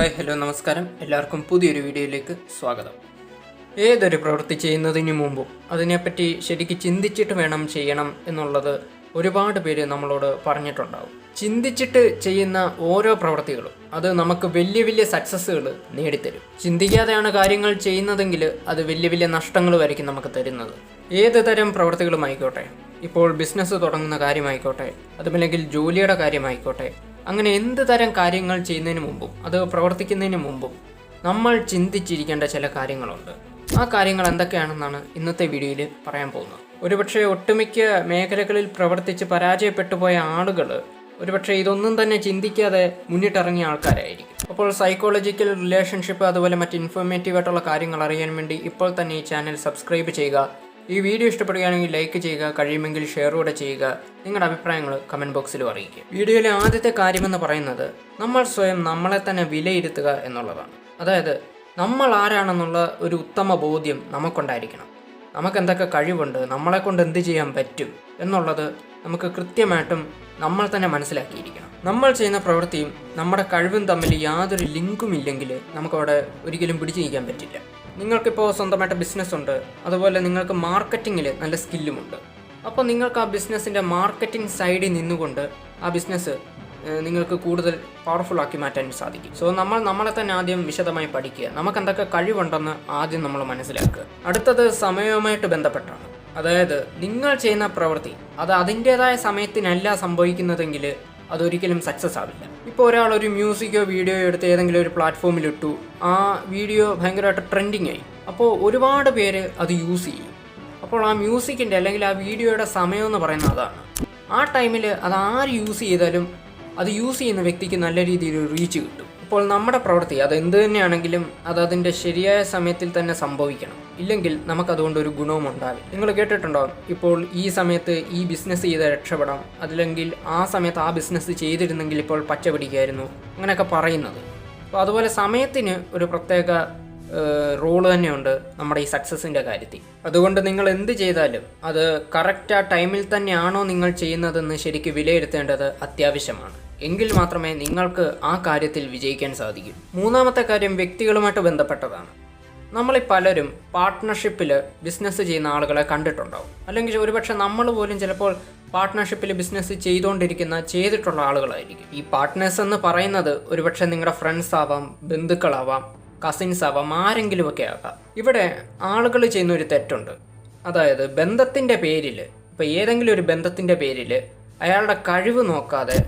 Hi hello നമസ്കാരം. എല്ലാവർക്കും പുതിയൊരു വീഡിയോയിലേക്ക് സ്വാഗതം. ഏതൊരു പ്രവൃത്തി ചെയ്യുന്നതിന് മുമ്പും അതിനെപ്പറ്റി ശരിക്കും ചിന്തിച്ചിട്ട് വേണം ചെയ്യണം എന്നുള്ളത് ഒരുപാട് പേര് നമ്മളോട് പറഞ്ഞിട്ടുണ്ടാവും. ചിന്തിച്ചിട്ട് ചെയ്യുന്ന ഓരോ പ്രവൃത്തികളും അത് നമുക്ക് വലിയ വലിയ സക്സസ്സുകൾ നേടിത്തരും. ചിന്തിക്കാതെയാണ് കാര്യങ്ങൾ ചെയ്യുന്നതെങ്കിൽ അത് വലിയ വലിയ നഷ്ടങ്ങളുമായിരിക്കും നമുക്ക് തരുന്നത്. ഏത് തരം പ്രവൃത്തികളുമായിക്കോട്ടെ, ഇപ്പോൾ ബിസിനസ് തുടങ്ങുന്ന കാര്യമായിക്കോട്ടെ, അതുമല്ലെങ്കിൽ ജോലിയുടെ കാര്യമായിക്കോട്ടെ, അങ്ങനെ എന്ത് തരം കാര്യങ്ങൾ ചെയ്യുന്നതിന് മുമ്പും അത് പ്രവർത്തിക്കുന്നതിന് മുമ്പും നമ്മൾ ചിന്തിച്ചിരിക്കേണ്ട ചില കാര്യങ്ങളുണ്ട്. ആ കാര്യങ്ങൾ എന്തൊക്കെയാണെന്നാണ് ഇന്നത്തെ വീഡിയോയിൽ പറയാൻ പോകുന്നത്. ഒരുപക്ഷെ ഒട്ടുമിക്ക മേഖലകളിൽ പ്രവർത്തിച്ച് പരാജയപ്പെട്ടു പോയ ആളുകൾ ഒരുപക്ഷെ ഇതൊന്നും തന്നെ ചിന്തിക്കാതെ മുന്നിട്ടിറങ്ങിയ ആൾക്കാരായിരിക്കും. അപ്പോൾ സൈക്കോളജിക്കൽ റിലേഷൻഷിപ്പ് അതുപോലെ മറ്റ് ഇൻഫോർമേറ്റീവ് ആയിട്ടുള്ള കാര്യങ്ങൾ അറിയാൻ വേണ്ടി ഇപ്പോൾ തന്നെ ഈ ചാനൽ സബ്സ്ക്രൈബ് ചെയ്യുക. ഈ വീഡിയോ ഇഷ്ടപ്പെടുകയാണെങ്കിൽ ലൈക്ക് ചെയ്യുക, കഴിയുമെങ്കിൽ ഷെയർ കൂടെ ചെയ്യുക. നിങ്ങളുടെ അഭിപ്രായങ്ങൾ കമൻറ്റ് ബോക്സിൽ അറിയിക്കുക. വീഡിയോയിലെ ആദ്യത്തെ കാര്യമെന്ന് പറയുന്നത് നമ്മൾ സ്വയം നമ്മളെ തന്നെ വിലയിരുത്തുക എന്നുള്ളതാണ്. അതായത് നമ്മൾ ആരാണെന്നുള്ള ഒരു ഉത്തമ ബോധ്യം നമുക്കുണ്ടായിരിക്കണം. നമുക്ക് എന്തൊക്കെ കഴിവുണ്ട്, നമ്മളെക്കൊണ്ട് എന്ത് ചെയ്യാൻ പറ്റും എന്നുള്ളത് നമുക്ക് കൃത്യമായിട്ടും നമ്മൾ തന്നെ മനസ്സിലാക്കിയിരിക്കണം. നമ്മൾ ചെയ്യുന്ന പ്രവൃത്തിയും നമ്മുടെ കഴിവും തമ്മിൽ യാതൊരു ലിങ്കും ഇല്ലെങ്കിൽ നമുക്കവിടെ ഒരിക്കലും പിടിച്ചു നിൽക്കാൻ പറ്റില്ല. നിങ്ങൾക്കിപ്പോൾ സ്വന്തമായിട്ട് ബിസിനസ് ഉണ്ട്, അതുപോലെ നിങ്ങൾക്ക് മാർക്കറ്റിങ്ങിൽ നല്ല സ്കില്ലുമുണ്ട്. അപ്പോൾ നിങ്ങൾക്ക് ആ ബിസിനസ്സിൻ്റെ മാർക്കറ്റിംഗ് സൈഡിൽ നിന്നുകൊണ്ട് ആ ബിസിനസ് നിങ്ങൾക്ക് കൂടുതൽ പവർഫുൾ ആക്കി മാറ്റാൻ സാധിക്കും. സോ നമ്മളെ തന്നെ ആദ്യം വിശദമായി പഠിക്കുക. നമുക്ക് എന്തൊക്കെ കഴിവുണ്ടെന്ന് ആദ്യം നമ്മൾ മനസ്സിലാക്കുക. അടുത്തത് സമയവുമായിട്ട് ബന്ധപ്പെട്ടാണ്. അതായത് നിങ്ങൾ ചെയ്യുന്ന പ്രവൃത്തി അത് അതിൻ്റേതായ സമയത്തിനല്ല സംഭവിക്കുന്നതെങ്കിൽ അതൊരിക്കലും സക്സസ് ആവില്ല. ഇപ്പോൾ ഒരാൾ ഒരു മ്യൂസിക്കോ വീഡിയോയോ എടുത്ത് ഏതെങ്കിലും ഒരു പ്ലാറ്റ്ഫോമിൽ ഇട്ടു, ആ വീഡിയോ ഭയങ്കരമായിട്ട് ട്രെൻഡിങ് ആയി. അപ്പോൾ ഒരുപാട് പേര് അത് യൂസ് ചെയ്യും. അപ്പോൾ ആ മ്യൂസിക്കിൻ്റെ അല്ലെങ്കിൽ ആ വീഡിയോയുടെ സമയം എന്ന് പറയുന്നത് അതാണ്. ആ ടൈമിൽ അത് ആര് യൂസ് ചെയ്താലും അത് യൂസ് ചെയ്യുന്ന വ്യക്തിക്ക് നല്ല രീതിയിൽ റീച്ച് കിട്ടും. അപ്പോൾ നമ്മുടെ പ്രവൃത്തി അത് എന്ത് തന്നെയാണെങ്കിലും അത് അതിൻ്റെ ശരിയായ സമയത്തിൽ തന്നെ സംഭവിക്കണം. ഇല്ലെങ്കിൽ നമുക്കതുകൊണ്ട് ഒരു ഗുണവും ഉണ്ടാവില്ല. നിങ്ങൾ കേട്ടിട്ടുണ്ടാവും, ഇപ്പോൾ ഈ സമയത്ത് ഈ ബിസിനസ് ചെയ്ത് രക്ഷപ്പെടാം, അതില്ലെങ്കിൽ ആ സമയത്ത് ആ ബിസിനസ് ചെയ്തിരുന്നെങ്കിൽ ഇപ്പോൾ പച്ച പിടിക്കായിരുന്നു, അങ്ങനെയൊക്കെ പറയുന്നത്. അപ്പോൾ അതുപോലെ സമയത്തിന് ഒരു പ്രത്യേക റോള് തന്നെയുണ്ട് നമ്മുടെ ഈ സക്സസിൻ്റെ കാര്യത്തിൽ. അതുകൊണ്ട് നിങ്ങൾ എന്ത് ചെയ്താലും അത് കറക്റ്റ് ആ ടൈമിൽ തന്നെയാണോ നിങ്ങൾ ചെയ്യുന്നതെന്ന് ശരിക്കും വിലയിരുത്തേണ്ടത് അത്യാവശ്യമാണ്. എങ്കിൽ മാത്രമേ നിങ്ങൾക്ക് ആ കാര്യത്തിൽ വിജയിക്കാൻ സാധിക്കൂ. മൂന്നാമത്തെ കാര്യം വ്യക്തികളുമായിട്ട് ബന്ധപ്പെട്ടതാണ്. നമ്മളീ പലരും പാർട്ട്ണർഷിപ്പിൽ ബിസിനസ് ചെയ്യുന്ന ആളുകളെ കണ്ടിട്ടുണ്ടാവും. അല്ലെങ്കിൽ ഒരുപക്ഷെ നമ്മൾ പോലും ചിലപ്പോൾ പാർട്ട്ണർഷിപ്പിൽ ബിസിനസ് ചെയ്തിട്ടുള്ള ആളുകളായിരിക്കും. ഈ പാർട്ട്നേഴ്സ് എന്ന് പറയുന്നത് ഒരുപക്ഷെ നിങ്ങളുടെ ഫ്രണ്ട്സ് ആവാം, ബന്ധുക്കളാവാം, കസിൻസ് ആവാം, ആരെങ്കിലുമൊക്കെ ആകാം. ഇവിടെ ആളുകൾ ചെയ്യുന്ന ഒരു തെറ്റുണ്ട്. അതായത് ബന്ധത്തിൻ്റെ പേരിൽ, ഇപ്പോൾ ഏതെങ്കിലും ഒരു ബന്ധത്തിൻ്റെ പേരിൽ അയാളുടെ കഴിവ് നോക്കാതെ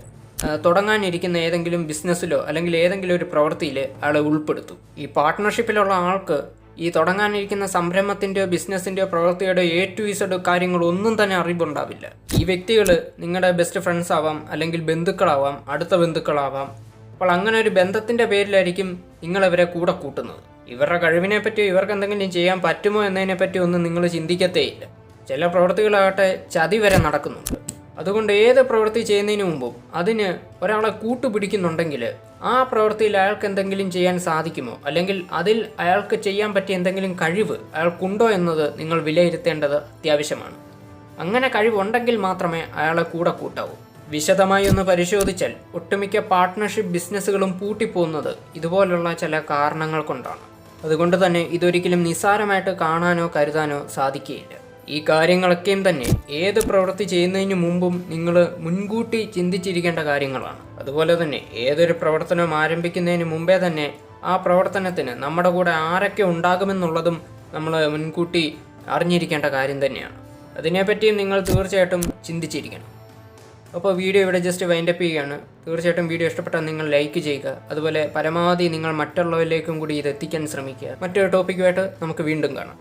തുടങ്ങാനിരിക്കുന്ന ഏതെങ്കിലും ബിസിനസ്സിലോ അല്ലെങ്കിൽ ഏതെങ്കിലും ഒരു പ്രവൃത്തിയിൽ അയാളെ ഉൾപ്പെടുത്തും. ഈ പാർട്ട്ണർഷിപ്പിലുള്ള ആൾക്ക് ഈ തുടങ്ങാനിരിക്കുന്ന സംരംഭത്തിൻ്റെയോ ബിസിനസ്സിൻ്റെയോ പ്രവൃത്തിയുടെ A to Z കാര്യങ്ങളൊന്നും തന്നെ അറിവുണ്ടാവില്ല. ഈ വ്യക്തികൾ നിങ്ങളുടെ ബെസ്റ്റ് ഫ്രണ്ട്സ് ആവാം, അല്ലെങ്കിൽ ബന്ധുക്കളാവാം, അടുത്ത ബന്ധുക്കളാവാം. അപ്പോൾ അങ്ങനെ ഒരു ബന്ധത്തിൻ്റെ പേരിലായിരിക്കും നിങ്ങളിവരെ കൂടെ കൂട്ടുന്നത്. ഇവരുടെ കഴിവിനെ പറ്റിയോ ഇവർക്ക് എന്തെങ്കിലും ചെയ്യാൻ പറ്റുമോ എന്നതിനെ പറ്റിയോ ഒന്നും നിങ്ങൾ ചിന്തിക്കത്തേയില്ല. ചില പ്രവൃത്തികളാകട്ടെ ചതി വരെ നടക്കുന്നുണ്ട്. അതുകൊണ്ട് ഏത് പ്രവൃത്തി ചെയ്യുന്നതിന് മുമ്പും അതിന് ഒരാളെ കൂട്ടുപിടിക്കുന്നുണ്ടെങ്കിൽ ആ പ്രവൃത്തിയിൽ അയാൾക്ക് എന്തെങ്കിലും ചെയ്യാൻ സാധിക്കുമോ, അല്ലെങ്കിൽ അതിൽ അയാൾക്ക് ചെയ്യാൻ പറ്റിയ എന്തെങ്കിലും കഴിവ് അയാൾക്കുണ്ടോ എന്നത് നിങ്ങൾ വിലയിരുത്തേണ്ടത് അത്യാവശ്യമാണ്. അങ്ങനെ കഴിവുണ്ടെങ്കിൽ മാത്രമേ അയാളെ കൂടെ കൂട്ടാവൂ. വിശദമായി ഒന്ന് പരിശോധിച്ചാൽ ഒട്ടുമിക്ക പാർട്ട്ണർഷിപ്പ് ബിസിനസ്സുകളും പൂട്ടിപ്പോകുന്നത് ഇതുപോലുള്ള ചില കാരണങ്ങൾ കൊണ്ടാണ്. അതുകൊണ്ട് തന്നെ ഇതൊരിക്കലും നിസ്സാരമായിട്ട് കാണാനോ കരുതാനോ സാധിക്കുകയില്ല. ഈ കാര്യങ്ങളൊക്കെയും തന്നെ ഏത് പ്രവൃത്തി ചെയ്യുന്നതിന് മുമ്പും നിങ്ങൾ മുൻകൂട്ടി ചിന്തിച്ചിരിക്കേണ്ട കാര്യങ്ങളാണ്. അതുപോലെ തന്നെ ഏതൊരു പ്രവർത്തനം ആരംഭിക്കുന്നതിന് മുമ്പേ തന്നെ ആ പ്രവർത്തനത്തിന് നമ്മുടെ കൂടെ ആരൊക്കെ ഉണ്ടാകുമെന്നുള്ളതും നമ്മൾ മുൻകൂട്ടി അറിഞ്ഞിരിക്കേണ്ട കാര്യം തന്നെയാണ്. അതിനെപ്പറ്റിയും നിങ്ങൾ തീർച്ചയായിട്ടും ചിന്തിച്ചിരിക്കണം. അപ്പോൾ വീഡിയോ ഇവിടെ ജസ്റ്റ് വൈൻഡപ്പ് ചെയ്യുകയാണ്. തീർച്ചയായിട്ടും വീഡിയോ ഇഷ്ടപ്പെട്ടാൽ നിങ്ങൾ ലൈക്ക് ചെയ്യുക. അതുപോലെ പരമാവധി നിങ്ങൾ മറ്റുള്ളവരിലേക്കും കൂടി ഇത് എത്തിക്കാൻ ശ്രമിക്കുക. മറ്റൊരു ടോപ്പിക്കുമായിട്ട് നമുക്ക് വീണ്ടും കാണാം.